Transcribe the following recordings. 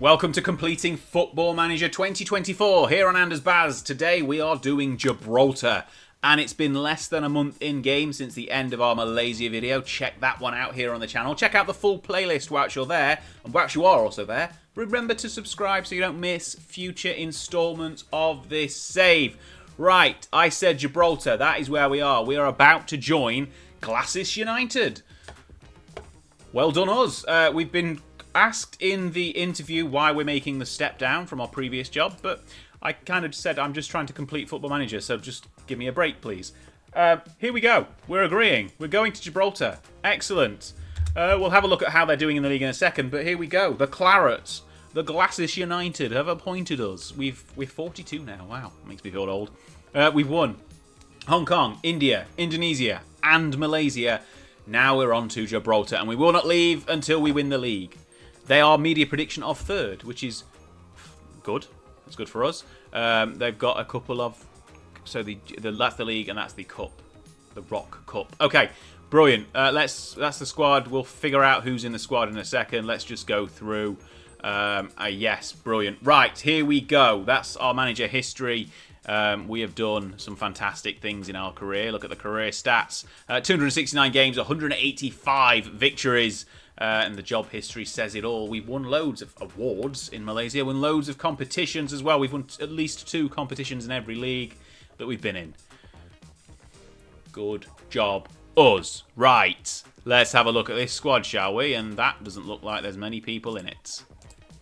Welcome to Completing Football Manager 2024 here on Anders Baz. Today we are doing Gibraltar, and it's been less than a month in game since the end of our Malaysia video. Check that one out here on the channel. Check out the full playlist whilst you're there, and whilst you are also there, remember to subscribe so you don't miss future instalments of this save. Right, I said Gibraltar, that is where we are. We are about to join Glasses United. Well done us. We've been asked in the interview why we're making the step down from our previous job, but I kind of said I'm just trying to complete Football Manager, so just give me a break, please. Here we go. We're agreeing. We're going to Gibraltar. Excellent. We'll have a look at how they're doing in the league in a second, but here we go. The Clarets, the Glasses United, have appointed us. We're 42 now. Wow, makes me feel old. We've won Hong Kong, India, Indonesia, and Malaysia. Now we're on to Gibraltar, and we will not leave until we win the league. They are media prediction of third, which is good. It's good for us. They've got a couple of... So that's the league and that's the cup. The Rock Cup. Okay, brilliant. That's the squad. We'll figure out who's in the squad in a second. Let's just go through. Yes, brilliant. Right, here we go. That's our manager history. We have done some fantastic things in our career. Look at the career stats. 269 games, 185 victories. And the job history says it all. We've won loads of awards in Malaysia, won loads of competitions as well. We've won at least 2 competitions in every league that we've been in. Good job, us. Right, let's have a look at this squad, shall we? And that doesn't look like there's many people in it.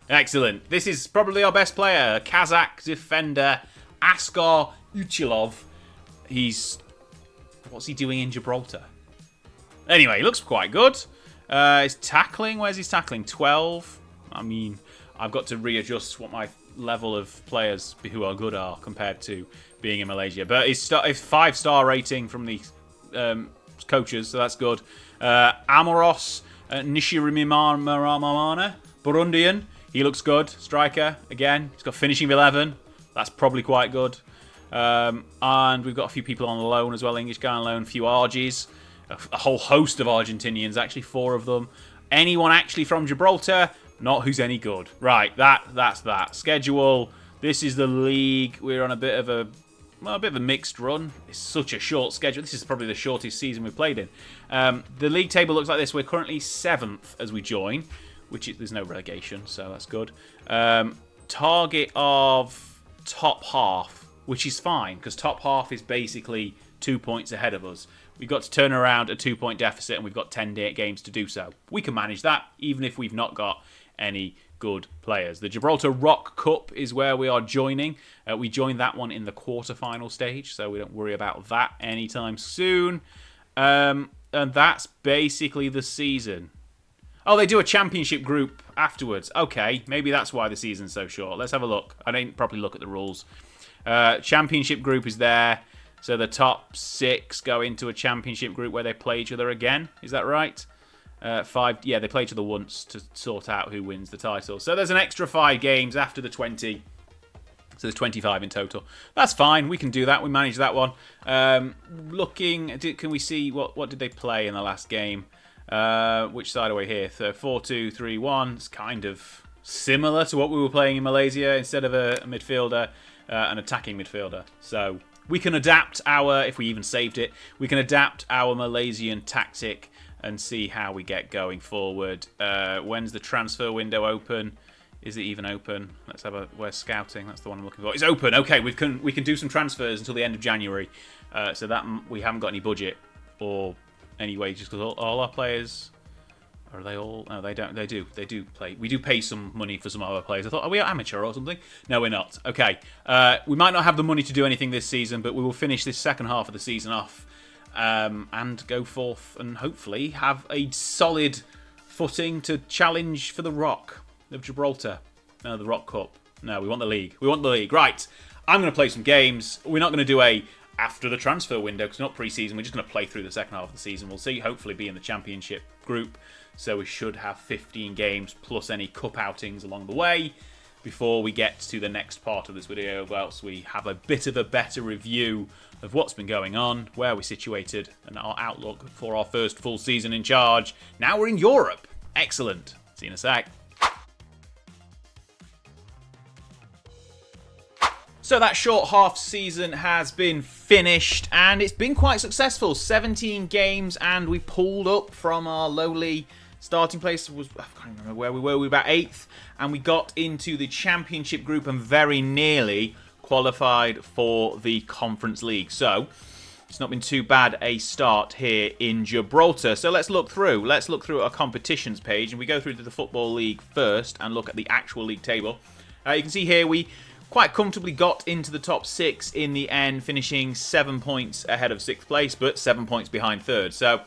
Excellent. This is probably our best player, Kazakh defender, Askar Uchilov. What's he doing in Gibraltar? Anyway, he looks quite good. His tackling, where's his tackling? 12. I mean, I've got to readjust what my level of players who are good are compared to being in Malaysia. But his 5-star rating from the coaches, so that's good. Amoros Nishirimimana, Burundian. He looks good. Striker, again. He's got finishing of 11. That's probably quite good. And we've got a few people on loan as well. English guy on loan, a few RGs. A whole host of Argentinians, actually 4 of them. Anyone actually from Gibraltar? Not who's any good. Right, that's that. Schedule. This is the league. We're on a bit of a mixed run. It's such a short schedule. This is probably the shortest season we've played in. The league table looks like this. We're currently 7th as we join, there's no relegation, so that's good. Target of top half, which is fine, because top half is basically 2 points ahead of us. We've got to turn around a 2-point deficit, and we've got 10 games to do so. We can manage that, even if we've not got any good players. The Gibraltar Rock Cup is where we are joining. We joined that one in the quarter-final stage, so we don't worry about that anytime soon. And that's basically the season. Oh, they do a championship group afterwards. Okay, maybe that's why the season's so short. Let's have a look. I didn't properly look at the rules. Championship group is there. So the top 6 go into a championship group where they play each other again. Is that right? 5. Yeah, they play each other once to sort out who wins the title. So there's an extra 5 games after the 20. So there's 25 in total. That's fine. We can do that. We manage that one. Can we see what did they play in the last game? Which side are we here? So 4-2-3-1. It's kind of similar to what we were playing in Malaysia. Instead of a midfielder, an attacking midfielder. So we can adapt if we even saved it, we can adapt our Malaysian tactic and see how we get going forward. When's the transfer window open? Is it even open? Let's have where's scouting? That's the one I'm looking for. It's open. Okay, we can do some transfers until the end of January. So that we haven't got any budget or any wages because all our players. Are they all? No, they don't. They do play. We do pay some money for some of our players. I thought, are we amateur or something? No, we're not. Okay. We might not have the money to do anything this season, but we will finish this second half of the season off and go forth and hopefully have a solid footing to challenge for the Rock of Gibraltar. No, the Rock Cup. No, we want the league. We want the league. Right. I'm going to play some games. We're not going to do after the transfer window because it's not pre-season. We're just going to play through the second half of the season. We'll see. Hopefully be in the championship group. So we should have 15 games plus any cup outings along the way before we get to the next part of this video, whilst we have a bit of a better review of what's been going on, where we're situated, and our outlook for our first full season in charge. Now we're in Europe. Excellent. See you in a sec. So that short half season has been finished, and it's been quite successful. 17 games, and we pulled up from our lowly starting place. I can't remember where we were. We were about 8th, and we got into the Championship group and very nearly qualified for the Conference League. So it's not been too bad a start here in Gibraltar. So let's look through. Let's look through our competitions page, and we go through to the Football League first and look at the actual league table. You can see here we quite comfortably got into the top 6 in the end, finishing 7 points ahead of 6th place, but 7 points behind 3rd. So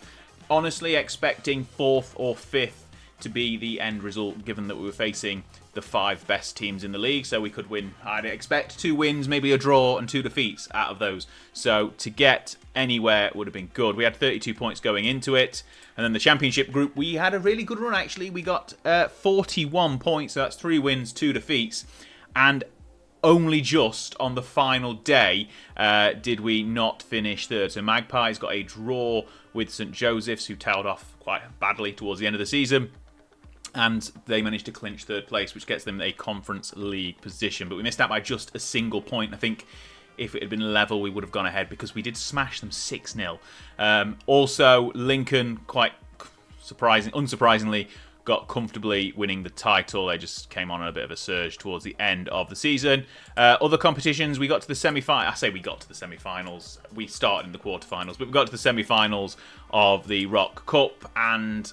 honestly expecting 4th or 5th to be the end result, given that we were facing the 5 best teams in the league. So we could win, I'd expect 2 wins, maybe a draw and 2 defeats out of those. So to get anywhere would have been good. We had 32 points going into it. And then the Championship group, we had a really good run actually. We got 41 points, so that's 3 wins, 2 defeats. And only just on the final day did we not finish 3rd. So Magpies got a draw with St Joseph's, who tailed off quite badly towards the end of the season. And they managed to clinch 3rd place, which gets them a Conference League position. But we missed out by just a single point. I think if it had been level, we would have gone ahead because we did smash them 6-0. Also, Lincoln, quite unsurprisingly, got comfortably winning the title. They just came on a bit of a surge towards the end of the season. Other competitions, we got to the semi-final. I say we got to the semi-finals. We started in the quarterfinals, but we got to the semi-finals of the Rock Cup, and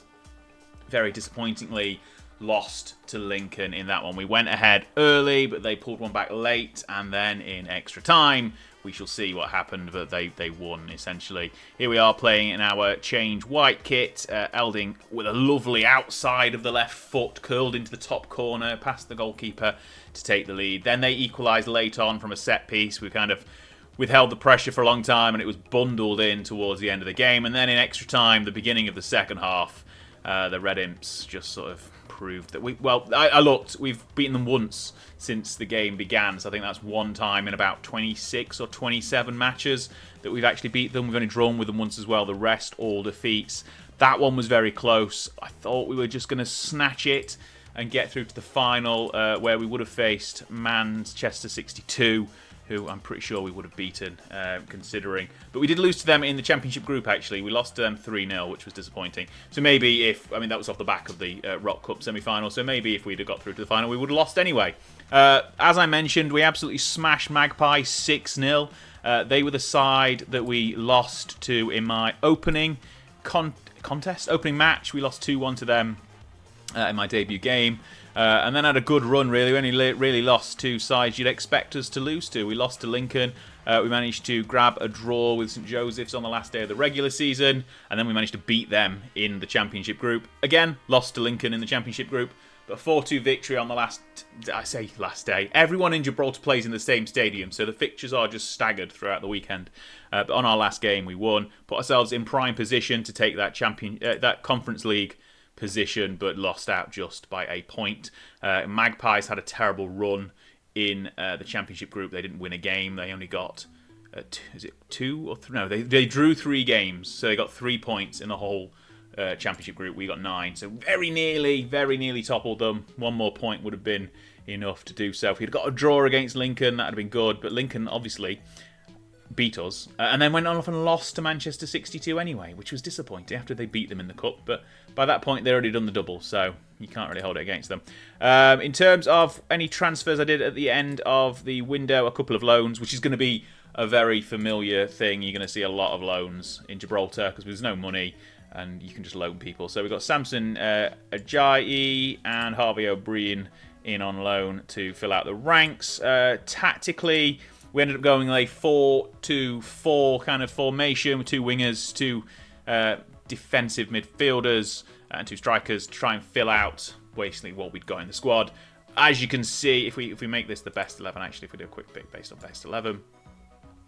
very disappointingly lost to Lincoln in that one. We went ahead early, but they pulled one back late, and then in extra time, we shall see what happened, but they won, essentially. Here we are playing in our change white kit. Elding with a lovely outside of the left foot, curled into the top corner, past the goalkeeper to take the lead. Then they equalised late on from a set piece. We kind of withheld the pressure for a long time, and it was bundled in towards the end of the game. And then in extra time, the beginning of the second half, the Red Imps just sort of proved that I looked, we've beaten them once since the game began, so I think that's one time in about 26 or 27 matches that we've actually beat them. We've only drawn with them once as well, the rest all defeats. That one was very close. I thought we were just going to snatch it and get through to the final, where we would have faced Manchester 62, who I'm pretty sure we would have beaten, considering. But we did lose to them in the Championship group, actually. We lost to them 3-0, which was disappointing. So maybe that was off the back of the Rock Cup semi-final, so maybe if we'd have got through to the final, we would have lost anyway. As I mentioned, we absolutely smashed Magpie 6-0. They were the side that we lost to in my opening opening match. We lost 2-1 to them in my debut game. And then had a good run, really. We only really lost 2 sides you'd expect us to lose to. We lost to Lincoln. We managed to grab a draw with St Joseph's on the last day of the regular season. And then we managed to beat them in the Championship group. Again, lost to Lincoln in the Championship group. But 4-2 victory on the last day. Everyone in Gibraltar plays in the same stadium, so the fixtures are just staggered throughout the weekend. But on our last game, we won. Put ourselves in prime position to take that Conference League position, but lost out just by a point. Magpies had a terrible run in the Championship group. They didn't win a game. They only got 2 or 3? No, they drew 3 games, so they got 3 points in the whole Championship group. We got 9, so very nearly toppled them. 1 more point would have been enough to do so. If we'd got a draw against Lincoln, that would have been good, but Lincoln obviously beat us, and then went on off and lost to Manchester 62 anyway, which was disappointing after they beat them in the cup. But by that point, they'd already done the double, so you can't really hold it against them. In terms of any transfers I did at the end of the window, a couple of loans, which is going to be a very familiar thing. You're going to see a lot of loans in Gibraltar because there's no money and you can just loan people. So we've got Samson Ajayi and Harvey O'Brien in on loan to fill out the ranks. Tactically, we ended up going a 4-2-4 kind of formation with 2 wingers, 2 defensive midfielders, and 2 strikers to try and fill out basically what we'd got in the squad. As you can see, if we make this the best 11, actually, if we do a quick pick based on best 11,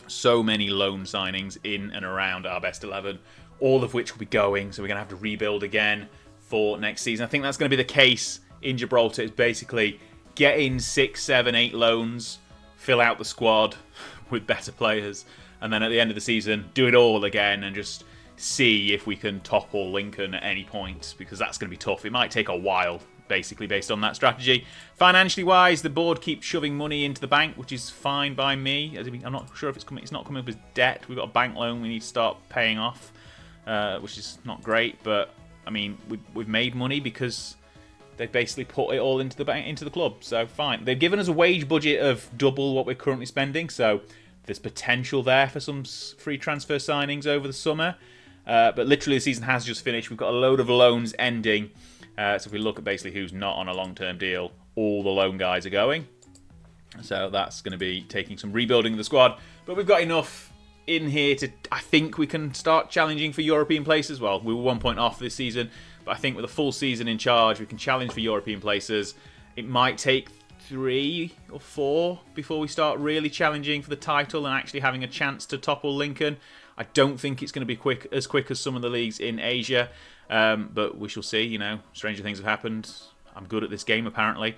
so many loan signings in and around our best 11, all of which will be going, so we're going to have to rebuild again for next season. I think that's going to be the case in Gibraltar. It's basically get in 6, 7, 8 loans, fill out the squad with better players, and then at the end of the season, do it all again and just see if we can topple Lincoln at any point, because that's going to be tough. It might take a while, basically based on that strategy. Financially wise, the board keeps shoving money into the bank, which is fine by me. I'm not sure if it's not coming up as debt. We've got a bank loan we need to start paying off, which is not great. But I mean, we've made money because they've basically put it all into the bank, into the club. So fine. They've given us a wage budget of double what we're currently spending. So there's potential there for some free transfer signings over the summer. But literally the season has just finished. We've got a load of loans ending. So if we look at basically who's not on a long-term deal, all the loan guys are going. So that's going to be taking some rebuilding of the squad. But we've got enough in here to, I think we can start challenging for European places. Well, we were 1 point off this season, but I think with a full season in charge, we can challenge for European places. It might take 3 or 4 before we start really challenging for the title and actually having a chance to topple Lincoln. I don't think it's going to be as quick as some of the leagues in Asia. But we shall see. You know, stranger things have happened. I'm good at this game, apparently.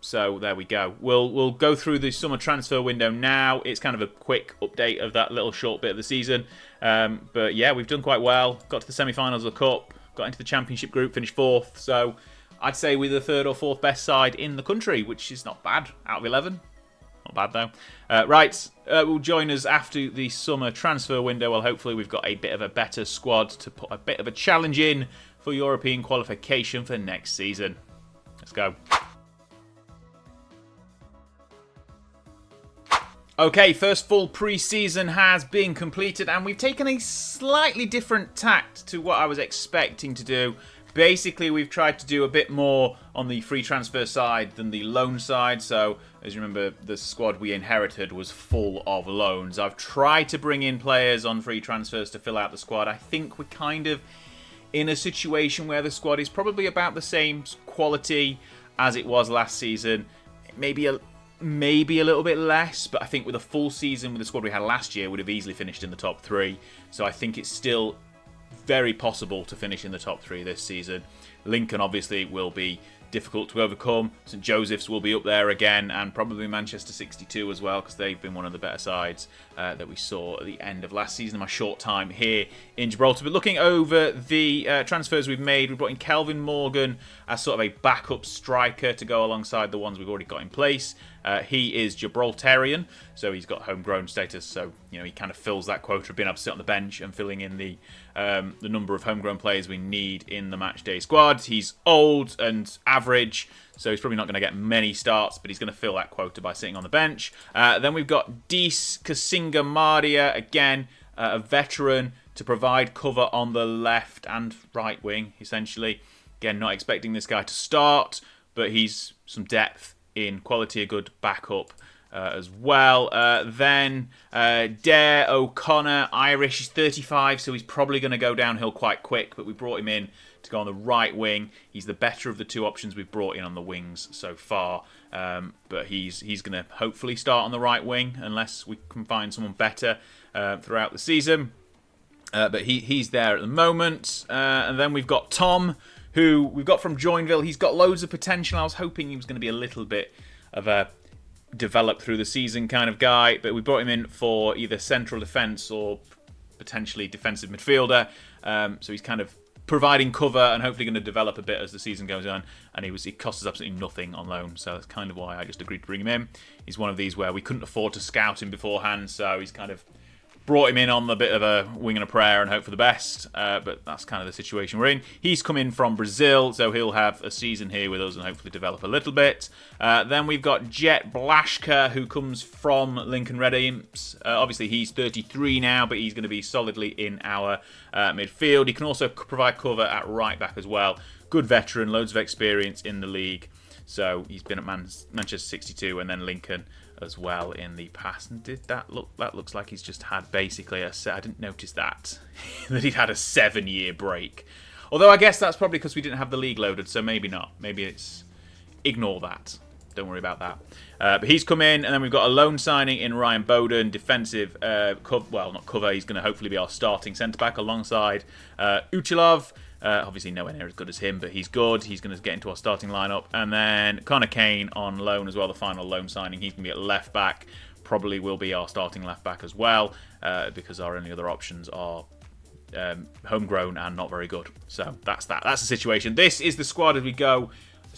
So there we go. We'll go through the summer transfer window now. It's kind of a quick update of that little short bit of the season. But yeah, we've done quite well. Got to the semi-finals of the Cup. Got into the Championship group. Finished 4th. So I'd say we're the 3rd or 4th best side in the country, which is not bad out of 11. Not bad, though. Right, will join us after the summer transfer window. Well, hopefully we've got a bit of a better squad to put a bit of a challenge in for European qualification for next season. Let's go. Okay, first full pre-season has been completed, and we've taken a slightly different tact to what I was expecting to do. Basically, we've tried to do a bit more on the free transfer side than the loan side. So, as you remember, the squad we inherited was full of loans. I've tried to bring in players on free transfers to fill out the squad. I think we're kind of in a situation where the squad is probably about the same quality as it was last season. Maybe a little bit less, but I think with a full season with the squad we had last year, we'd have easily finished in the top 3. So I think it's still very possible to finish in the top 3 this season. Lincoln obviously will be difficult to overcome. St Joseph's will be up there again, and probably Manchester 62 as well, because they've been one of the better sides that we saw at the end of last season in my short time here in Gibraltar. But looking over the transfers we've made, we brought in Kelvin Morgan as sort of a backup striker to go alongside the ones we've already got in place. He is Gibraltarian, so he's got homegrown status, so you know he kind of fills that quota of being able to sit on the bench and filling in the number of homegrown players we need in the matchday squad. He's old and average, so he's probably not going to get many starts, but he's going to fill that quota by sitting on the bench. Then we've got Dis Kasinga Maria, again, a veteran to provide cover on the left and right wing, essentially. Again, not expecting this guy to start, but he's some depth in quality, a good backup as well. Then Dare O'Connor, Irish, he's 35, so he's probably going to go downhill quite quick, but we brought him in to go on the right wing. He's the better of the 2 options we've brought in on the wings so far, but he's going to hopefully start on the right wing unless we can find someone better throughout the season. But he's there at the moment. And then we've got Tom, who we've got from Joinville. He's got loads of potential. I was hoping he was going to be a little bit of a develop through the season kind of guy, but we brought him in for either central defence or potentially defensive midfielder. So he's kind of providing cover and hopefully going to develop a bit as the season goes on. And he costs us absolutely nothing on loan, so that's kind of why I just agreed to bring him in. He's one of these where we couldn't afford to scout him beforehand, so he's kind of brought him in on a bit of a wing and a prayer and hope for the best, but that's kind of the situation we're in. He's come in from Brazil, so he'll have a season here with us and hopefully develop a little bit. Then we've got Jet Blashka, who comes from Lincoln Red Imps. Obviously, he's 33 now, but he's going to be solidly in our midfield. He can also provide cover at right back as well. Good veteran, loads of experience in the league. So he's been at Manchester 62 and then Lincoln as well in the past. And did that look? That looks like he's just had basically I didn't notice that he'd had a 7-year break. Although I guess that's probably because we didn't have the league loaded, so maybe not. Maybe it's ignore that. Don't worry about that. But he's come in, and then we've got a loan signing in Ryan Bowden, defensive not cover. He's going to hopefully be our starting centre back alongside Uchilov. Obviously nowhere near as good as him, but he's good. He's going to get into our starting lineup. And then Connor Kane on loan as well, the final loan signing. He's going to be at left back. Probably will be our starting left back as well, because our only other options are homegrown and not very good. So that's that. That's the situation. This is the squad as we go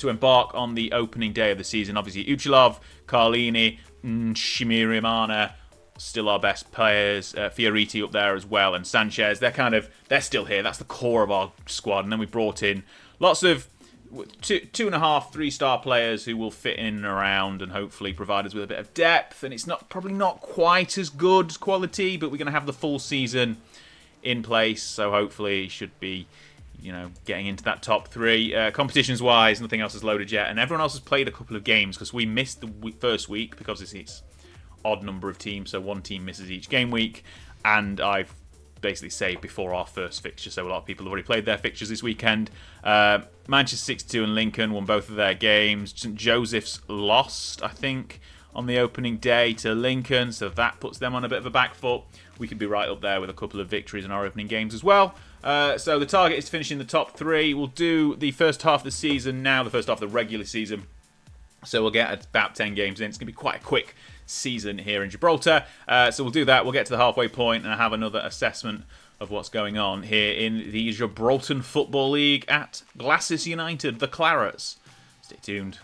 to embark on the opening day of the season. Obviously, Uchilov, Carlini, Shimirimana, still our best players. Fioriti up there as well, and Sanchez. They're still here. That's the core of our squad. And then we brought in lots of 2.5, 3-star players who will fit in and around and hopefully provide us with a bit of depth. And it's probably not quite as good quality, but we're going to have the full season in place, so hopefully should be, getting into that top 3. Competitions wise, nothing else is loaded yet, and everyone else has played a couple of games because we missed the first week because it's odd number of teams, so one team misses each game week, and I've basically saved before our first fixture, so a lot of people have already played their fixtures this weekend. Manchester 62 and Lincoln won both of their games. St Joseph's lost, I think, on the opening day to Lincoln, so that puts them on a bit of a back foot. We could be right up there with a couple of victories in our opening games as well. So the target is to finish in the top 3. We'll do the first half of the season now, the first half of the regular season. So we'll get about 10 games in. It's going to be quite a quick season here in Gibraltar. So we'll do that. We'll get to the halfway point and have another assessment of what's going on here in the Gibraltar Football League at Glasses United, the Clarets. Stay tuned.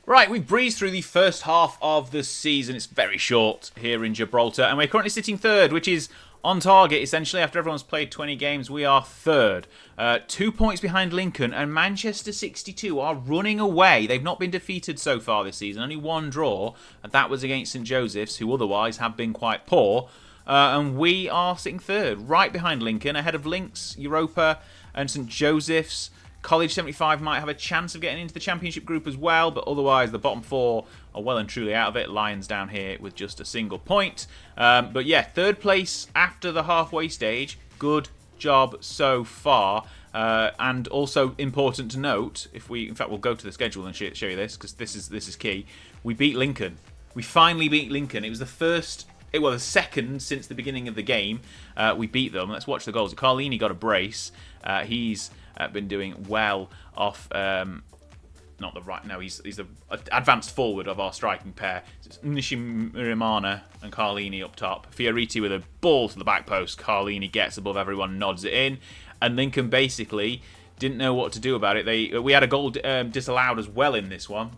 Right, we've breezed through the first half of the season. It's very short here in Gibraltar, and we're currently sitting third, which is on target, essentially. After everyone's played 20 games, we are third. 2 points behind Lincoln, and Manchester 62 are running away. They've not been defeated so far this season, only one draw, and that was against St Joseph's, who otherwise have been quite poor. And we are sitting third, right behind Lincoln, ahead of Lynx, Europa, and St Joseph's. College 75 might have a chance of getting into the championship group as well, but otherwise the bottom 4 are well and truly out of it. Lions down here with just a single point. But yeah, third place after the halfway stage. Good job so far. And also important to note, in fact we'll go to the schedule and show you this, because this is key. We beat Lincoln. We finally beat Lincoln. It was the second since the beginning of the game. We beat them. Let's watch the goals. Carlini got a brace. He's been doing well off. Not the right. No, he's the advanced forward of our striking pair. It's Nishimurimana and Carlini up top. Fioriti with a ball to the back post. Carlini gets above everyone, nods it in, and Lincoln basically didn't know what to do about it. We had a goal disallowed as well in this one.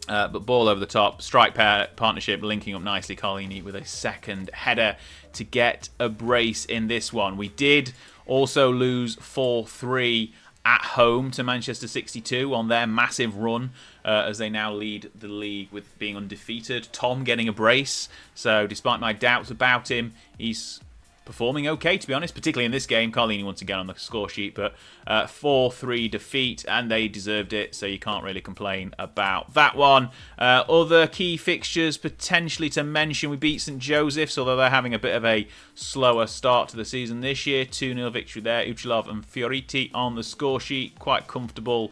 But ball over the top, strike pair partnership linking up nicely. Carlini with a second header to get a brace in this one. We did also lose 4-3 at home to Manchester 62 on their massive run as they now lead the league with being undefeated. Tom getting a brace, so despite my doubts about him, he's performing okay, to be honest, particularly in this game. Carlini once again on the score sheet, but 4-3 defeat, and they deserved it, so you can't really complain about that one. Other key fixtures potentially to mention: we beat St Joseph's, although they're having a bit of a slower start to the season this year. 2-0 victory there. Uchilov and Fioriti on the score sheet, quite comfortable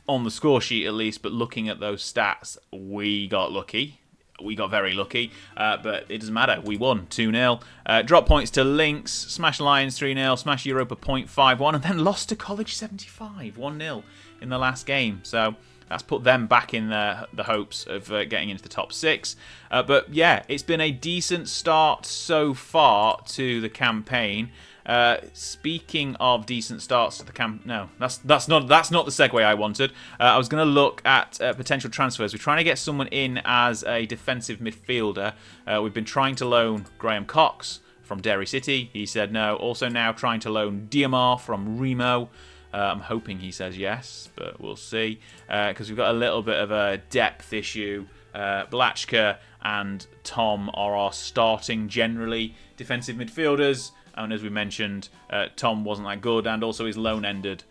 on the score sheet at least, but looking at those stats, we got lucky. We got very lucky, but it doesn't matter. We won 2-0. Drop points to Lynx, smash Lions 3-0, smash Europa 0.51, and then lost to College 75 1-0 in the last game. So that's put them back in the hopes of getting into the top 6. But yeah, it's been a decent start so far to the campaign. Speaking of decent starts to the no, that's not the segue I wanted. I was going to look at potential transfers. We're trying to get someone in as a defensive midfielder. We've been trying to loan Graham Cox from Derry City. He said no. Also now trying to loan Diamar from Remo. I'm hoping he says yes, but we'll see, because we've got a little bit of a depth issue. Blachka and Tom are our starting generally defensive midfielders. And as we mentioned, Tom wasn't that good, and also his loan ended,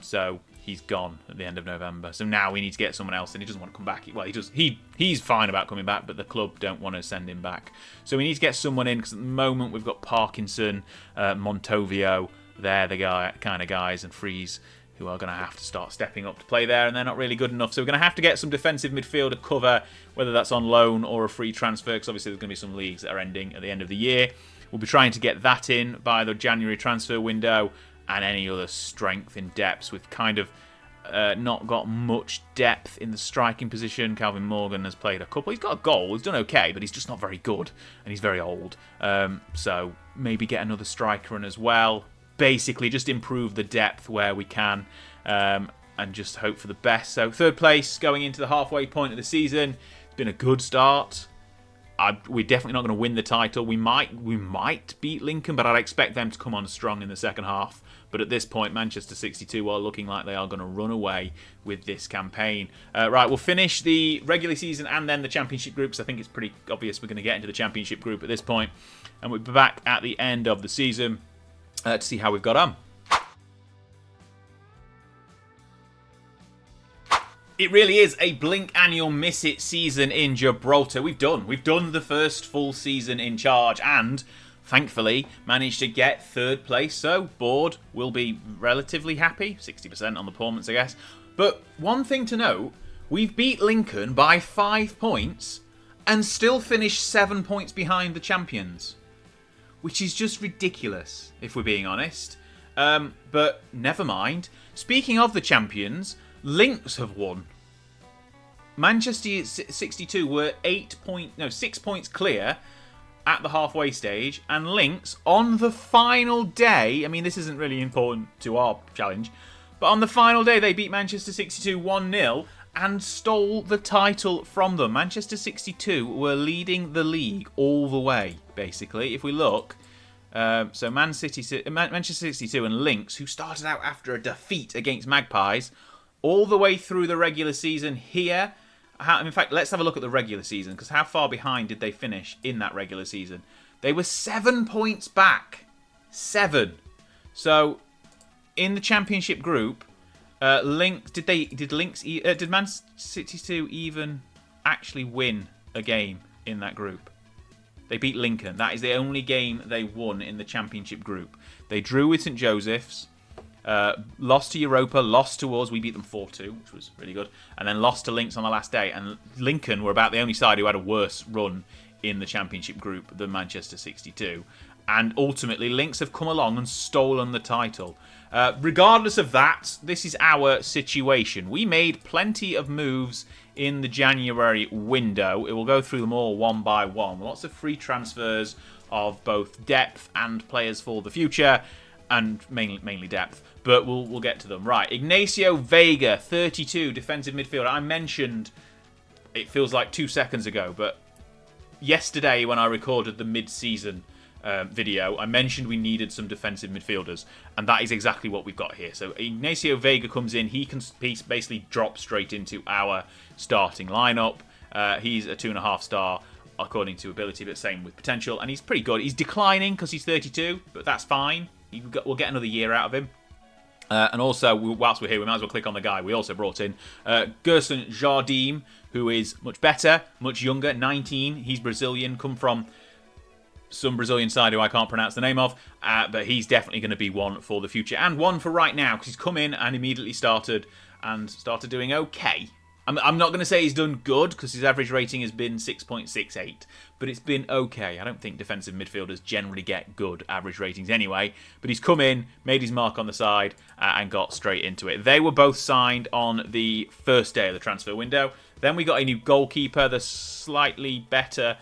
so he's gone at the end of November. So now we need to get someone else, and he doesn't want to come back. Well, he does. He's fine about coming back, but the club don't want to send him back. So we need to get someone in, because at the moment we've got Parkinson, Montovio. They're the kind of guys, and Freeze, who are going to have to start stepping up to play there, and they're not really good enough. So we're going to have to get some defensive midfielder cover, whether that's on loan or a free transfer, because obviously there's going to be some leagues that are ending at the end of the year. We'll be trying to get that in by the January transfer window, and any other strength in depths. We've kind of not got much depth in the striking position. Calvin Morgan has played a couple. He's got a goal. He's done okay, but he's just not very good, and he's very old. So maybe get another striker in as well. basically just improve the depth where we can, and just hope for the best. So 3rd place going into the halfway point of the season. It's been a good start. We're definitely not going to win the title. We might beat Lincoln, but I'd expect them to come on strong in the second half. But at this point, Manchester 62 are looking like they are going to run away with this campaign. Right, we'll finish the regular season and then the championship groups. I think it's pretty obvious we're going to get into the championship group at this point. And we'll be back at the end of the season to see how we've got on. It really is a blink and you'll miss it season in Gibraltar. We've done the first full season in charge and thankfully managed to get 3rd place. So board will be relatively happy, 60% on the performance I guess. But one thing to note, we've beat Lincoln by 5 points and still finished 7 points behind the champions, which is just ridiculous if we're being honest. But never mind. Speaking of the champions, Lynx have won. Manchester 62 were 6 points clear at the halfway stage, and Lynx on the final day, I mean this isn't really important to our challenge, but on the final day they beat Manchester 62 1-0 and stole the title from them. Manchester 62 were leading the league all the way, basically. If we look, so Manchester 62 and Lynx, who started out after a defeat against Magpies, all the way through the regular season here. In fact, let's have a look at the regular season, because how far behind did they finish in that regular season? They were 7 points back. 7. So, in the championship group, Lynx did Man City 2 even actually win a game in that group? They beat Lincoln. That is the only game they won in the championship group. They drew with St Joseph's, lost to Europa, lost to us. We beat them 4-2, which was really good, and then lost to Lynx on the last day. And Lincoln were about the only side who had a worse run in the championship group than Manchester 62. And ultimately, Lynx have come along and stolen the title. Regardless of that, this is our situation. We made plenty of moves in the January window. It will go through them all one by one. Lots of free transfers of both depth and players for the future, and mainly depth. But we'll get to them. Right, Ignacio Vega, 32, defensive midfielder. I mentioned, it feels like 2 seconds ago, but yesterday when I recorded the mid-season video, I mentioned we needed some defensive midfielders, and that is exactly what we've got here. So Ignacio Vega comes in. He basically drops straight into our starting lineup. He's a 2.5 star according to ability, but same with potential, and he's pretty good. He's declining because he's 32, but that's fine. We'll get another year out of him. And also, whilst we're here, we might as well click on the guy. We also brought in Gerson Jardim, who is much better, much younger, 19. He's Brazilian, come from some Brazilian side who I can't pronounce the name of, but he's definitely going to be one for the future and one for right now, because he's come in and immediately started doing okay. I'm not going to say he's done good, because his average rating has been 6.68, but it's been okay. I don't think defensive midfielders generally get good average ratings anyway, but he's come in, made his mark on the side, and got straight into it. They were both signed on the first day of the transfer window. Then we got a new goalkeeper that's slightly better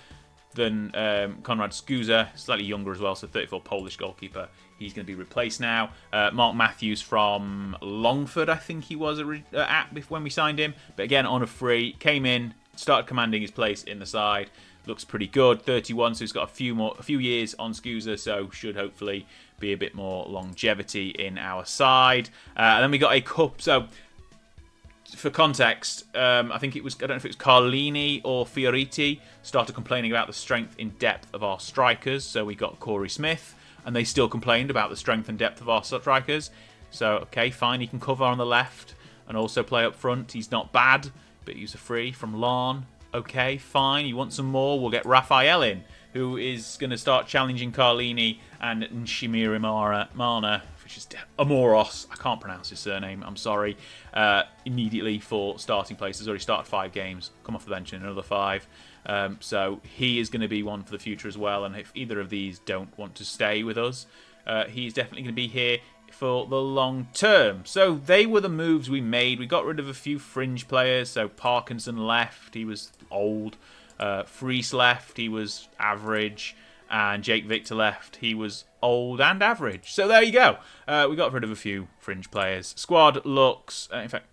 than Konrad Skuza, slightly younger as well, so 34, Polish goalkeeper. He's going to be replaced now. Mark Matthews from Longford, I think he was when we signed him. But again, on a free, came in, started commanding his place in the side. Looks pretty good. 31, so he's got a few years on Skuza, so should hopefully be a bit more longevity in our side. And then we got a cup. So for context, I think it was, I don't know if it was Carlini or Fioriti, started complaining about the strength in depth of our strikers. So we got Corey Smith, and they still complained about the strength and depth of our strikers. So, okay, fine, he can cover on the left and also play up front. He's not bad, but he's a free from Larn. Okay, fine, you want some more? We'll get Raphael in, who is going to start challenging Carlini and Nshimiri Mana, which is Amoros. I can't pronounce his surname, I'm sorry. Immediately for starting place. He's already started 5 games, come off the bench in another 5. So he is going to be one for the future as well, and if either of these don't want to stay with us, he's definitely going to be here for the long term. So they were the moves we made. We got rid of a few fringe players. So Parkinson left, he was old. Fries left, he was average. And Jake Victor left, he was old and average. So there you go. We got rid of a few fringe players. Squad looks, in fact,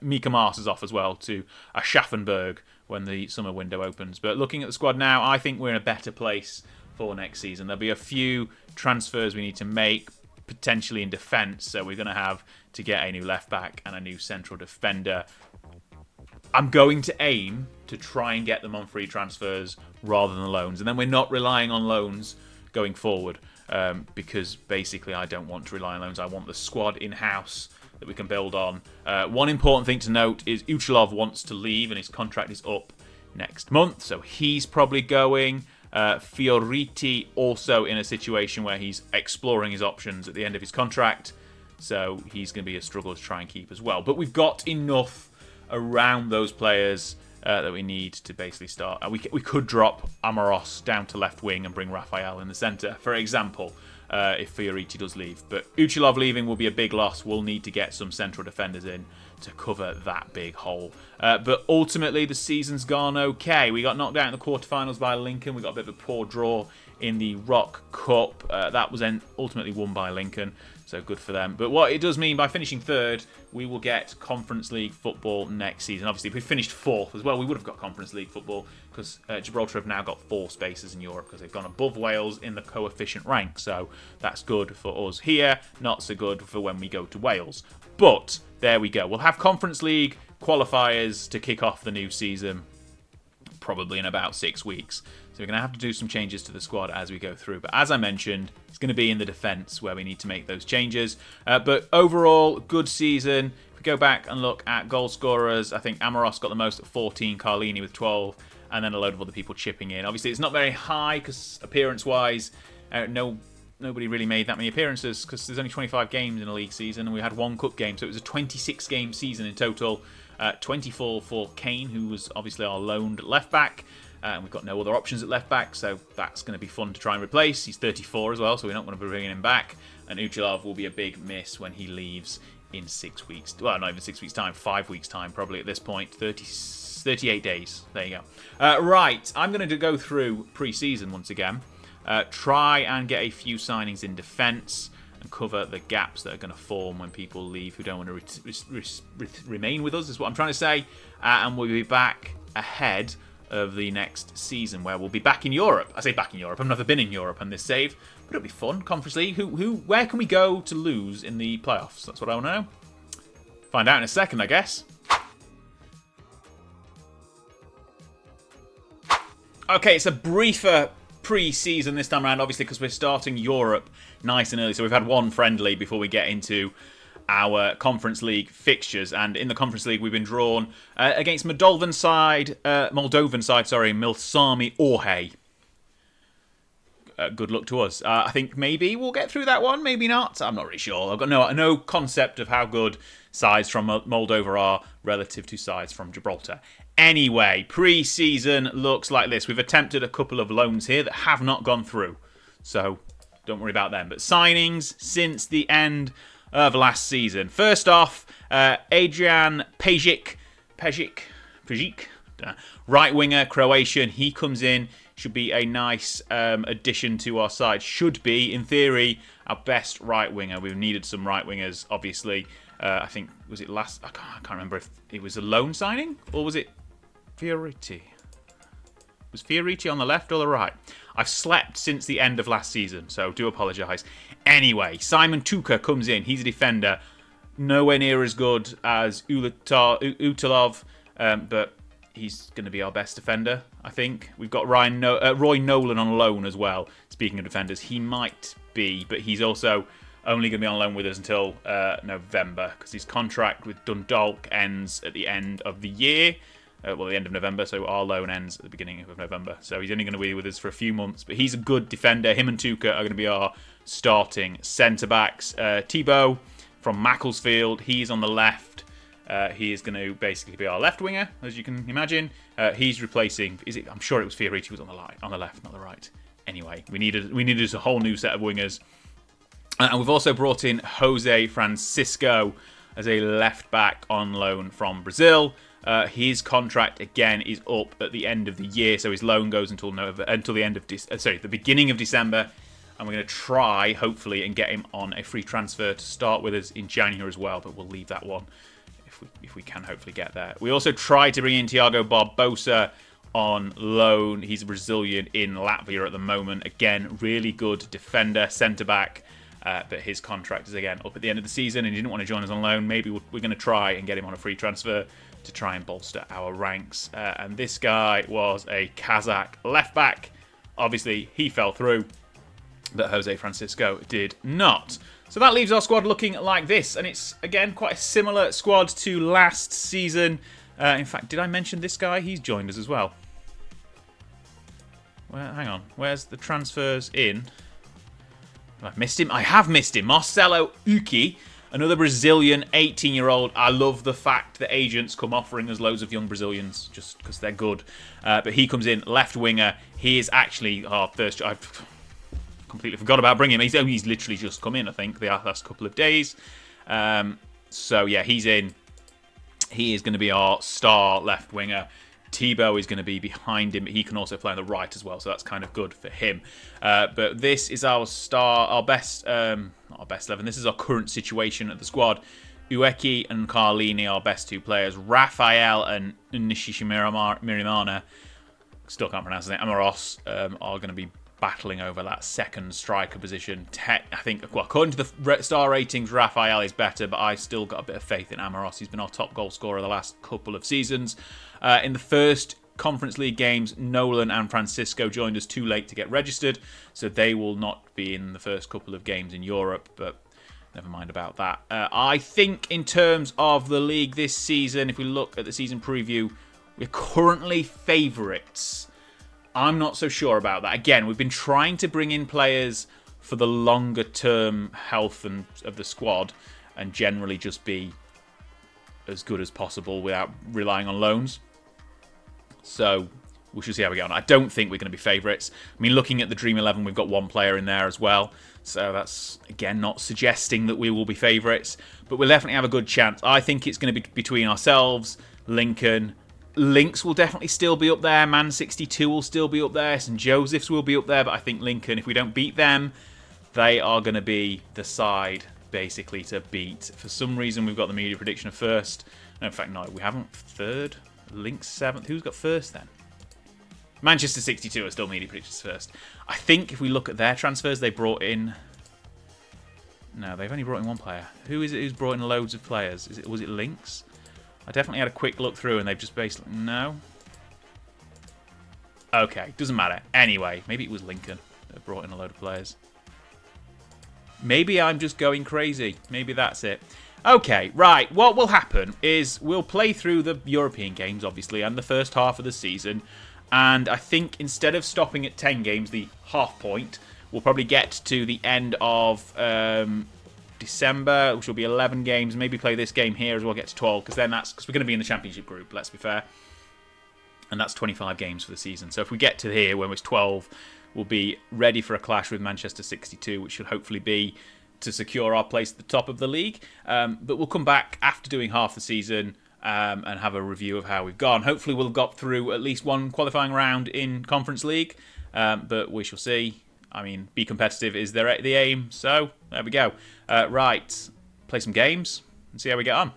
Mika Mars is off as well to Aschaffenburg when the summer window opens. But looking at the squad now, I think we're in a better place for next season. There'll be a few transfers we need to make, potentially in defence. So we're going to have to get a new left back and a new central defender. I'm going to aim to try and get them on free transfers rather than loans. And then we're not relying on loans going forward because basically I don't want to rely on loans. I want the squad in-house that we can build on. One important thing to note is Uchilov wants to leave and his contract is up next month. So he's probably going. Fioriti also in a situation where he's exploring his options at the end of his contract. So he's going to be a struggle to try and keep as well. But we've got enough around those players that we need to basically start. We could drop Amaros down to left wing and bring Rafael in the centre, for example, if Fioriti does leave. But Uchilov leaving will be a big loss. We'll need to get some central defenders in to cover that big hole. But ultimately, the season's gone okay. We got knocked out in the quarterfinals by Lincoln. We got a bit of a poor draw in the Rock Cup. That was then ultimately won by Lincoln. So good for them. But what it does mean, by finishing third, we will get Conference League football next season. Obviously, if we finished fourth as well, we would have got Conference League football because Gibraltar have now got 4 spaces in Europe because they've gone above Wales in the coefficient rank. So that's good for us here, not so good for when we go to Wales. But there we go. We'll have Conference League qualifiers to kick off the new season probably in about 6 weeks. So we're going to have to do some changes to the squad as we go through. But as I mentioned, it's going to be in the defence where we need to make those changes. But overall, good season. If we go back and look at goal scorers, I think Amaros got the most at 14, Carlini with 12, and then a load of other people chipping in. Obviously, it's not very high because appearance-wise, nobody really made that many appearances because there's only 25 games in a league season and we had 1 cup game. So it was a 26-game season in total. 24 for Kane, who was obviously our loaned left-back. And we've got no other options at left back, so that's going to be fun to try and replace. He's 34 as well, so we're not going to be bringing him back. And Uchilov will be a big miss when he leaves in 6 weeks. Well, not even 6 weeks' time, 5 weeks' time probably at this point. 38 days. There you go. Right, I'm going to go through pre-season once again. Try and get a few signings in defence and cover the gaps that are going to form when people leave who don't want to remain with us, is what I'm trying to say. And we'll be back ahead of the next season where we'll be back in Europe. I say back in Europe. I've never been in Europe on this save, but it'll be fun. Conference League. Where can we go to lose in the playoffs? That's what I want to know. Find out in a second, I guess. Okay, it's a briefer pre-season this time around, obviously, because we're starting Europe nice and early. So we've had 1 friendly before we get into our Conference League fixtures, and in the Conference League we've been drawn against Moldovan side, Milsami Orhei. Good luck to us. I think maybe we'll get through that one, maybe not. I'm not really sure. I've got no concept of how good sides from Moldova are relative to sides from Gibraltar. Anyway, pre-season looks like this. We've attempted a couple of loans here that have not gone through, so don't worry about them. But signings since the end of last season. First off, Adrian Pejic, right winger, Croatian. He comes in, should be a nice addition to our side. Should be, in theory, our best right winger. We've needed some right wingers, obviously. I think, was it last? I can't remember if it was a loan signing or was it Fioriti? Was Fioriti on the left or the right? I've slept since the end of last season, so do apologise. Anyway, Simon Tuka comes in. He's a defender. Nowhere near as good as Uchilov, but he's going to be our best defender, I think. We've got Roy Nolan on loan as well. Speaking of defenders, he might be, but he's also only going to be on loan with us until November because his contract with Dundalk ends at the end of the year. The end of November, so our loan ends at the beginning of November. So he's only going to be with us for a few months, but he's a good defender. Him and Tuka are going to be our starting centre-backs. Thibaut from Macclesfield, he's on the left. He is going to basically be our left winger, as you can imagine. He's replacing... I'm sure it was Fioriti was on the left, not the right. Anyway, we needed a whole new set of wingers. And we've also brought in Jose Francisco as a left-back on loan from Brazil. His contract again is up at the end of the year, so his loan goes until the beginning of December. And we're going to try, hopefully, and get him on a free transfer to start with us in January as well. But we'll leave that one if we can hopefully get there. We also tried to bring in Thiago Barbosa on loan. He's a Brazilian in Latvia at the moment. Again, really good defender, centre-back. But his contract is, again, up at the end of the season and he didn't want to join us on loan. Maybe we're going to try and get him on a free transfer to try and bolster our ranks. And this guy was a Kazakh left-back. Obviously, he fell through, but Jose Francisco did not. So that leaves our squad looking like this. And it's, again, quite a similar squad to last season. In fact, did I mention this guy? He's joined us as well. Well, hang on. Where's the transfers in? I've missed him. I have missed him. Marcelo Uki, another Brazilian 18-year-old. I love the fact that agents come offering us loads of young Brazilians just because they're good. But he comes in, left winger. He is actually our first... I've completely forgot about bringing him. He's literally just come in, I think, the last couple of days. So, yeah, he's in. He is going to be our star left winger. Thibaut is going to be behind him, but he can also play on the right as well, so that's kind of good for him. But this is our best 11. This is our current situation at the squad. Ueki and Carlini, our best two players. Rafael and Nishimirimana, still can't pronounce his name, Amaros, are going to be battling over that second striker position. I think, well, according to the star ratings, Rafael is better, but I still got a bit of faith in Amaros. He's been our top goal scorer the last couple of seasons. In the first Conference League games, Nolan and Francisco joined us too late to get registered, so they will not be in the first couple of games in Europe, but never mind about that. I think in terms of the league this season, if we look at the season preview, we're currently favourites. I'm not so sure about that. Again, we've been trying to bring in players for the longer term health of the squad and generally just be as good as possible without relying on loans. So we should see how we get on. I don't think we're going to be favourites. I mean, looking at the Dream 11, we've got one player in there as well. So that's, again, not suggesting that we will be favourites. But we'll definitely have a good chance. I think it's going to be between ourselves, Lincoln. Lynx will definitely still be up there. Man 62 will still be up there. St. Joseph's will be up there. But I think Lincoln, if we don't beat them, they are going to be the side, basically, to beat. For some reason, we've got the media prediction of first. No, in fact, no, we haven't. Third. Lynx 7th. Who's got first then? Manchester 62 are still media predictions first. I think if we look at their transfers, they brought in... No, they've only brought in one player. Who is it who's brought in loads of players? Was it Lynx? I definitely had a quick look through and they've just basically... No? Okay, doesn't matter. Anyway, maybe it was Lincoln that brought in a load of players. Maybe I'm just going crazy. Maybe that's it. Okay, right. What will happen is we'll play through the European games, obviously, and the first half of the season. And I think instead of stopping at 10 games, the half point, we'll probably get to the end of December, which will be 11 games. Maybe play this game here as well, get to 12, because we're going to be in the Championship group, let's be fair. And that's 25 games for the season. So if we get to here when it's 12, we'll be ready for a clash with Manchester 62, which should hopefully be to secure our place at the top of the league. But we'll come back after doing half the season and have a review of how we've gone. Hopefully we'll have got through at least one qualifying round in Conference League, but we shall see. I mean, be competitive is the aim, so there we go. Right, play some games and see how we get on.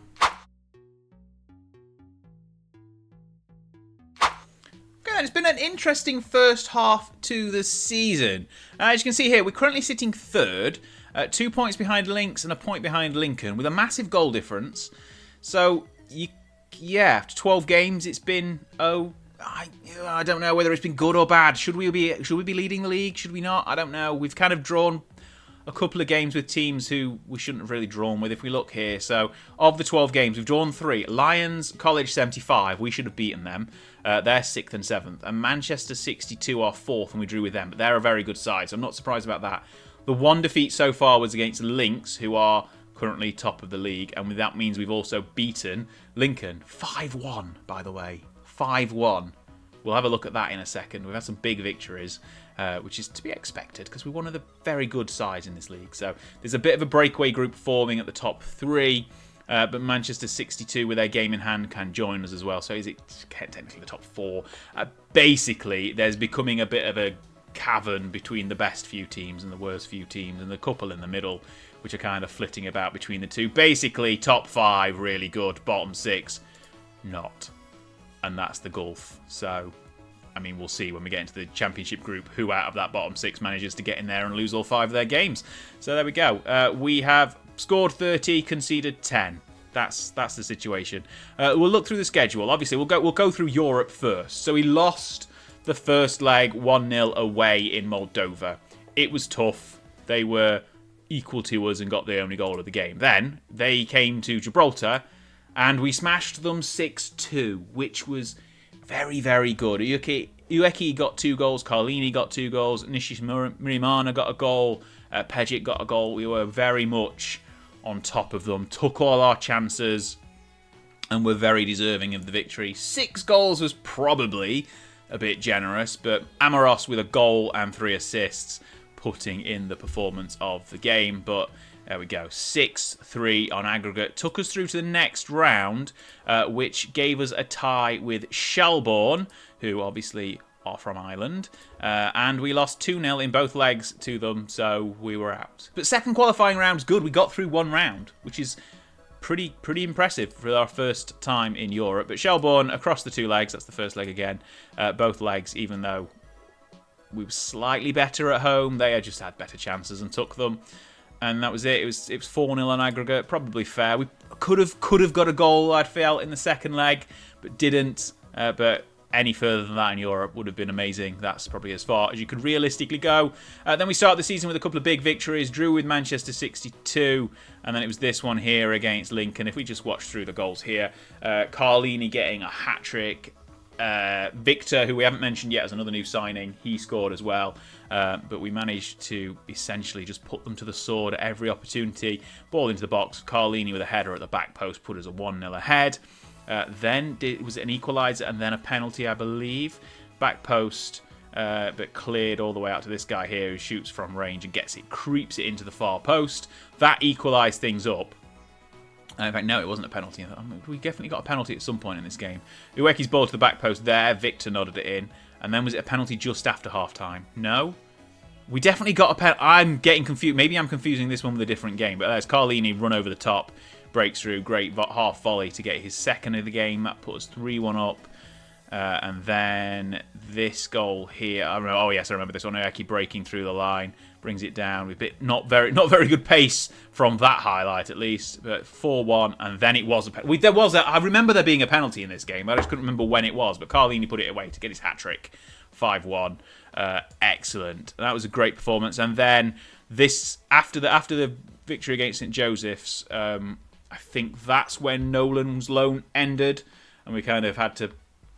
It's been an interesting first half to the season. As you can see here, we're currently sitting third, 2 points behind Lynx and a point behind Lincoln, with a massive goal difference. So, after 12 games, it's been, I don't know whether it's been good or bad. Should we be leading the league? Should we not? I don't know. We've kind of drawn a couple of games with teams who we shouldn't have really drawn with if we look here. So, of the 12 games, we've drawn 3. Lions, College 75, we should have beaten them. They're 6th and 7th. And Manchester 62 are 4th, and we drew with them. But they're a very good side, so I'm not surprised about that. The one defeat so far was against Lynx, who are currently top of the league. And that means we've also beaten Lincoln. 5-1, by the way. 5-1. We'll have a look at that in a second. We've had some big victories, which is to be expected because we're one of the very good sides in this league. So there's a bit of a breakaway group forming at the top 3. But Manchester 62, with their game in hand, can join us as well. So is it technically the top 4? Basically, there's becoming a bit of a cavern between the best few teams and the worst few teams, and the couple in the middle, which are kind of flitting about between the two. Basically, top 5 really good, bottom 6 not, and that's the gulf. So, I mean, we'll see when we get into the championship group who out of that bottom 6 manages to get in there and lose all 5 of their games. So there we go. We have scored 30, conceded 10. That's the situation. We'll look through the schedule. Obviously, we'll go through Europe first. So we lost the first leg 1-0 away in Moldova. It was tough. They were equal to us and got the only goal of the game. Then they came to Gibraltar and we smashed them 6-2, which was very, very good. Ueki got 2 goals, Carlini got 2 goals, Nishimirimana got a goal, Pejic got a goal. We were very much on top of them, took all our chances, and were very deserving of the victory. 6 goals was probably a bit generous, but Amoros with a goal and 3 assists putting in the performance of the game. But there we go, 6-3 on aggregate. Took us through to the next round, which gave us a tie with Shelbourne, who obviously are from Ireland. And we lost 2-0 in both legs to them, so we were out. But second qualifying round was good. We got through one round, which is pretty impressive for our first time in Europe. But Shelbourne across the 2 legs, that's the first leg again. Both legs, even though we were slightly better at home, they just had better chances and took them. And that was it. It was 4-0 on aggregate, probably fair. We could have got a goal, I'd felt, in the second leg, but didn't. But any further than that in Europe would have been amazing. That's probably as far as you could realistically go. Then we started the season with a couple of big victories. Drew with Manchester 62, and then it was this one here against Lincoln. If we just watch through the goals here, Carlini getting a hat-trick. Victor, who we haven't mentioned yet as another new signing, he scored as well. But we managed to essentially just put them to the sword at every opportunity. Ball into the box. Carlini with a header at the back post put us a 1-0 ahead. Then was it an equaliser and then a penalty, I believe. Back post, but cleared all the way out to this guy here who shoots from range and creeps it into the far post. That equalised things up. In fact, no, it wasn't a penalty. We definitely got a penalty at some point in this game. Ueki's ball to the back post there. Victor nodded it in. And then was it a penalty just after half-time? No. We definitely got a penalty. I'm getting confused. Maybe I'm confusing this one with a different game. But there's Carlini run over the top. Breaks through. Great half volley to get his second of the game. That put us 3-1 up. And then this goal here. I remember this one. Ueki breaking through the line. Brings it down with a bit not very good pace from that highlight at least, but 4-1, and then it was a penalty. I remember there being a penalty in this game. I just couldn't remember when it was, but Carlini put it away to get his hat trick. 5-1, excellent. That was a great performance. And then this after the victory against St Joseph's, I think that's when Nolan's loan ended, and we kind of had to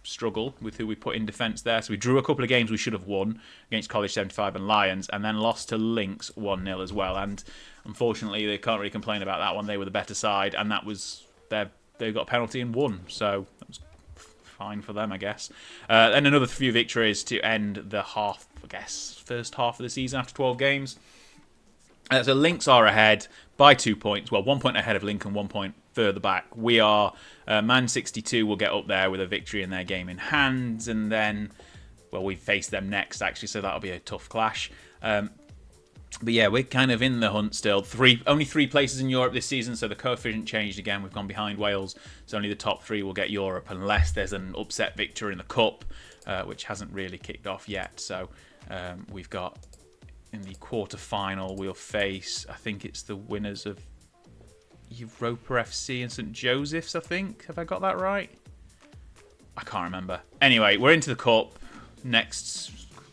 struggle with who we put in defence there. So we drew a couple of games we should have won against College 75 and Lions, and then lost to Lynx 1-0 as well. And unfortunately, they can't really complain about that one. They were the better side, and that was they got a penalty and won. So that was fine for them, I guess. And another few victories to end the first half of the season after 12 games. So Lynx are ahead by 2 points. Well, 1 point ahead of Lincoln, 1 point further back. We are Man 62 will get up there with a victory in their game in hand, and then we face them next actually, so that'll be a tough clash. But yeah, we're kind of in the hunt still. Only 3 places in Europe this season, so the coefficient changed again. We've gone behind Wales, so only the top 3 will get Europe unless there's an upset victory in the Cup, which hasn't really kicked off yet. So we've got in the quarter-final, we'll face, I think it's the winners of Europa FC and St Joseph's, I think. Have I got that right? I can't remember. Anyway, we're into the Cup next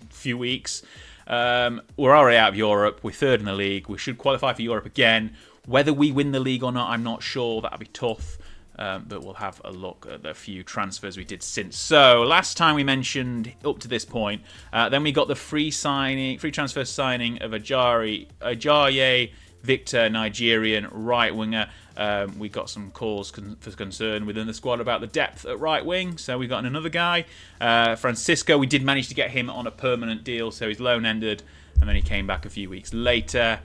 few weeks. We're already out of Europe. We're 3rd in the league. We should qualify for Europe again. Whether we win the league or not, I'm not sure. That'll be tough. But we'll have a look at the few transfers we did since. So, last time we mentioned, up to this point, then we got the free transfer signing of Ajayi Victor, Nigerian right winger. We got some cause for concern within the squad about the depth at right wing, so we got another guy. Francisco, we did manage to get him on a permanent deal, so his loan ended, and then he came back a few weeks later.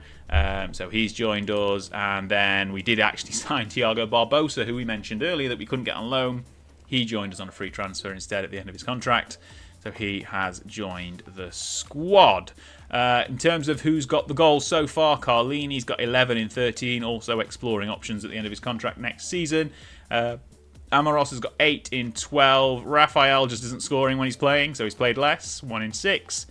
So he's joined us, and then we did actually sign Thiago Barbosa, who we mentioned earlier that we couldn't get on loan. He joined us on a free transfer instead at the end of his contract. So So he has joined the squad. In terms of who's got the goals so far, Carlini's got 11 in 13, also exploring options at the end of his contract next season. Amaros has got 8 in 12. Rafael just isn't scoring when he's playing, so he's played less, 1 in 6.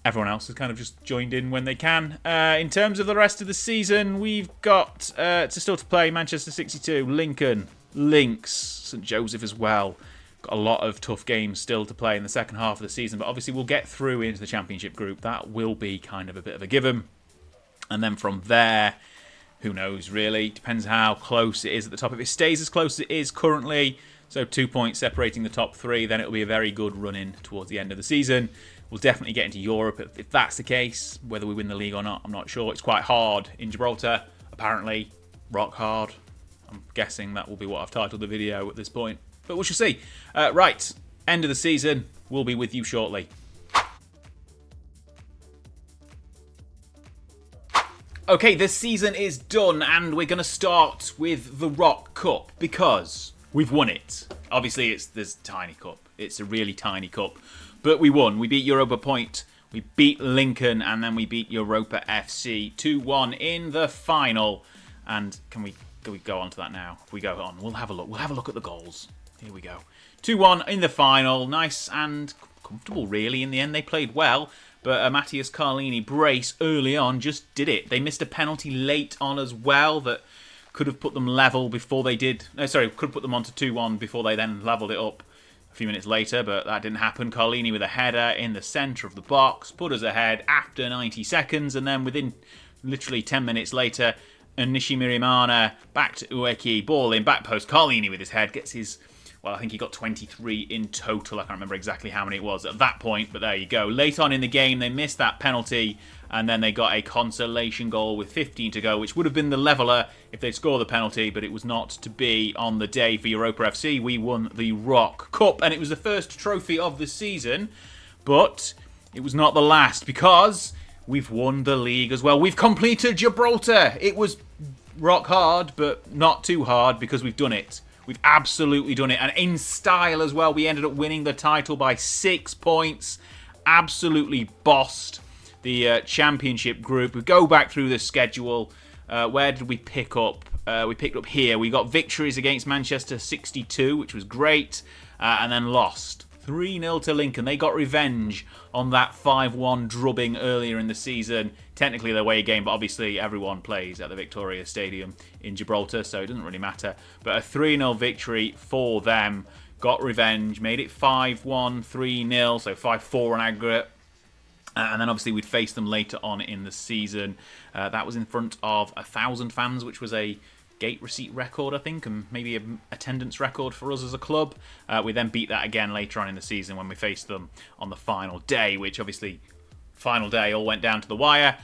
Everyone else has kind of just joined in when they can. In terms of the rest of the season, we've got still to play Manchester 62, Lincoln, Lynx, St Joseph as well. Got a lot of tough games still to play in the second half of the season, but obviously we'll get through into the Championship group. That will be kind of a bit of a given. And then from there, who knows really? Depends how close it is at the top. If it stays as close as it is currently, so 2 points separating the top 3, then it'll be a very good run-in towards the end of the season. We'll definitely get into Europe if that's the case. Whether we win the league or not, I'm not sure. It's quite hard in Gibraltar, apparently. Rock hard. I'm guessing that will be what I've titled the video at this point. But we shall see. Right, end of the season. We'll be with you shortly. Okay, this season is done, and we're going to start with the Rock Cup because we've won it. Obviously, it's this tiny cup. It's a really tiny cup. But we won. We beat Europa Point, we beat Lincoln, and then we beat Europa FC 2-1 in the final. And can we go on to that now? If we go on, we'll have a look. We'll have a look at the goals. Here we go. 2-1 in the final. Nice and comfortable, really. In the end, they played well. But Matthias Carlini brace early on just did it. They missed a penalty late on as well that could have put them level before they did. No, sorry, could have put them on to 2-1 before they then levelled it up a few minutes later, but that didn't happen. Carlini with a header in the centre of the box, put us ahead after 90 seconds, and then within literally 10 minutes later, Nishimirimana back to Ueki, ball in, back post. Carlini with his head gets his, well, I think he got 23 in total. I can't remember exactly how many it was at that point, but there you go. Late on in the game, they missed that penalty, and then they got a consolation goal with 15 to go, which would have been the leveller if they'd scored the penalty, but it was not to be on the day for Europa FC. We won the Rock Cup, and it was the first trophy of the season, but it was not the last, because we've won the league as well. We've completed Gibraltar. It was rock hard, but not too hard, because we've done it. We've absolutely done it, and in style as well. We ended up winning the title by 6 points. Absolutely bossed the Championship group. We go back through the schedule. Where did we pick up? We picked up here. We got victories against Manchester 62, which was great, and then lost 3-0 to Lincoln. They got revenge on that 5-1 drubbing earlier in the season. Technically their away game, but obviously everyone plays at the Victoria Stadium in Gibraltar, so it doesn't really matter. But a 3-0 victory for them. Got revenge, made it 5-1, 3-0, so 5-4 on aggregate. And then obviously we'd face them later on in the season. That was in front of 1,000 fans, which was a gate receipt record, I think, and maybe an attendance record for us as a club. We then beat that again later on in the season when we faced them on the final day, which obviously, final day, all went down to the wire.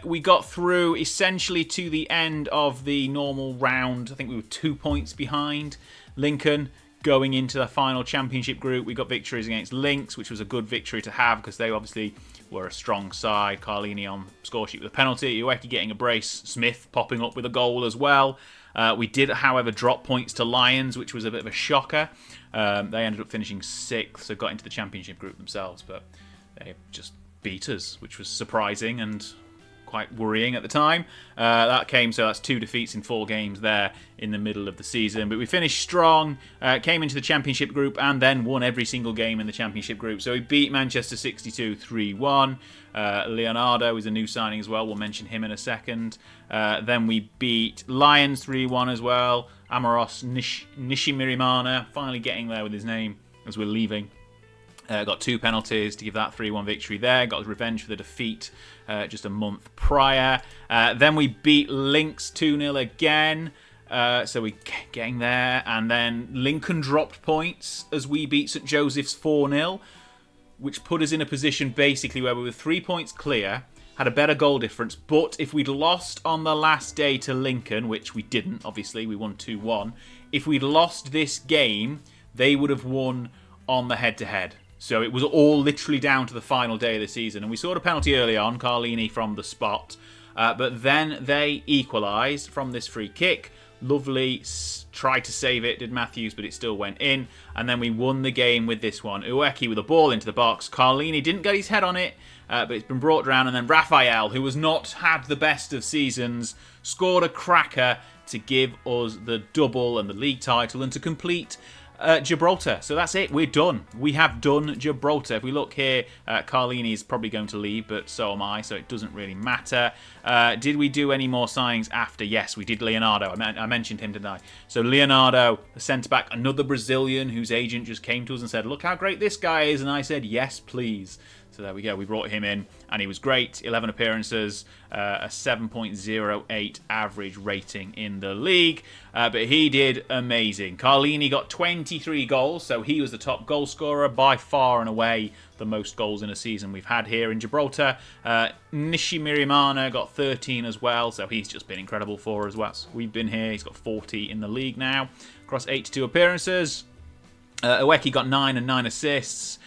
We got through essentially to the end of the normal round. I think we were 2 points behind Lincoln. Going into the final Championship group, we got victories against Lynx, which was a good victory to have because they obviously were a strong side. Carlini on score sheet with a penalty, Ueki getting a brace, Smith popping up with a goal as well. We did, however, drop points to Lions, which was a bit of a shocker. They ended up finishing 6th, so got into the Championship group themselves, but they just beat us, which was surprising and quite worrying at the time. So that's 2 defeats in 4 games there in the middle of the season. But we finished strong, came into the Championship group, and then won every single game in the Championship group. So we beat Manchester 62 3-1. Leonardo is a new signing as well. We'll mention him in a second. Then we beat Lions 3-1 as well. Amaros Nishimirimana, finally getting there with his name as we're leaving. Got 2 penalties to give that 3-1 victory there. Got revenge for the defeat just a month prior. Then we beat Lynx 2-0 again. So we getting there. And then Lincoln dropped points as we beat St Joseph's 4-0, which put us in a position basically where we were 3 points clear, had a better goal difference. But if we'd lost on the last day to Lincoln, which we didn't, obviously, we won 2-1. If we'd lost this game, they would have won on the head-to-head. So it was all literally down to the final day of the season. And we scored a penalty early on, Carlini from the spot. But then they equalised from this free kick. Lovely. Tried to save it, did Matthews, but it still went in. And then we won the game with this one. Ueki with a ball into the box. Carlini didn't get his head on it, but it's been brought down. And then Raphael, who has not had the best of seasons, scored a cracker to give us the double and the league title and to complete Gibraltar. So that's it. We're done. We have done Gibraltar. If we look here, Carlini is probably going to leave, but so am I, so it doesn't really matter. Did we do any more signings after? Yes, we did Leonardo. I mentioned him, didn't I? So Leonardo, the centre-back, another Brazilian whose agent just came to us and said, look how great this guy is. And I said, yes, please. So there we go. We brought him in, and he was great. 11 appearances, a 7.08 average rating in the league. But he did amazing. Carlini got 23 goals, so he was the top goal scorer, by far and away the most goals in a season we've had here in Gibraltar. Nishimirimana got 13 as well, so he's just been incredible for us. Well, we've been here. He's got 40 in the league now, across 82 appearances. Ueki got 9 and 9 assists.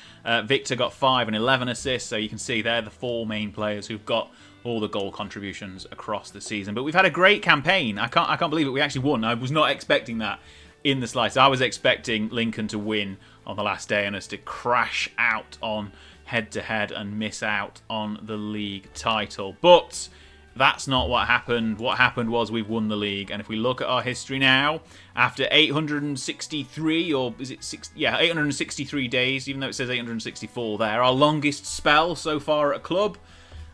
Victor got 5 and 11 assists, so you can see they're the 4 main players who've got all the goal contributions across the season. But we've had a great campaign. I can't believe it. We actually won. I was not expecting that in the slice. I was expecting Lincoln to win on the last day and us to crash out on head-to-head and miss out on the league title. But that's not what happened. What happened was we've won the league. And if we look at our history now, after 863, or is it 863 days, even though it says 864 there, our longest spell so far at a club,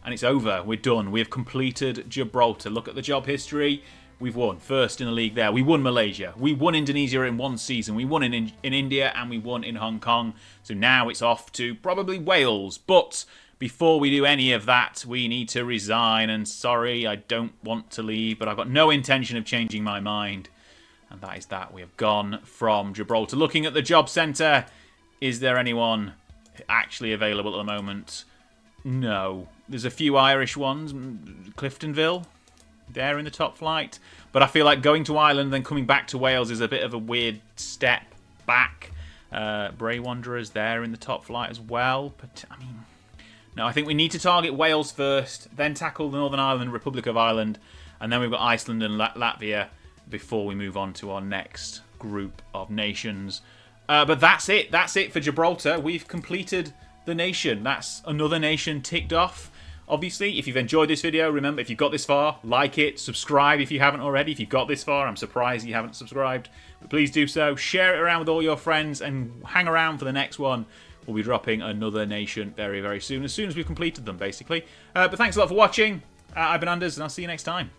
and it's over. We're done. We've completed Gibraltar. Look at the job history. We've won. First in the league there. We won Malaysia. We won Indonesia in one season. We won in India, and we won in Hong Kong. So now it's off to probably Wales. But before we do any of that, we need to resign. And sorry, I don't want to leave, but I've got no intention of changing my mind. And that is that. We have gone from Gibraltar. Looking at the job centre, is there anyone actually available at the moment? No. There's a few Irish ones. Cliftonville, they're in the top flight. But I feel like going to Ireland and then coming back to Wales is a bit of a weird step back. Bray Wanderers, they're in the top flight as well. But, I mean, no, I think we need to target Wales first, then tackle the Northern Ireland, Republic of Ireland, and then we've got Iceland and Latvia before we move on to our next group of nations. But that's it. That's it for Gibraltar. We've completed the nation. That's another nation ticked off. Obviously, if you've enjoyed this video, remember, if you've got this far, like it, subscribe if you haven't already. If you've got this far, I'm surprised you haven't subscribed. But please do so. Share it around with all your friends and hang around for the next one. We'll be dropping another nation very, very soon as we've completed them, basically. But thanks a lot for watching. I've been Anders, and I'll see you next time.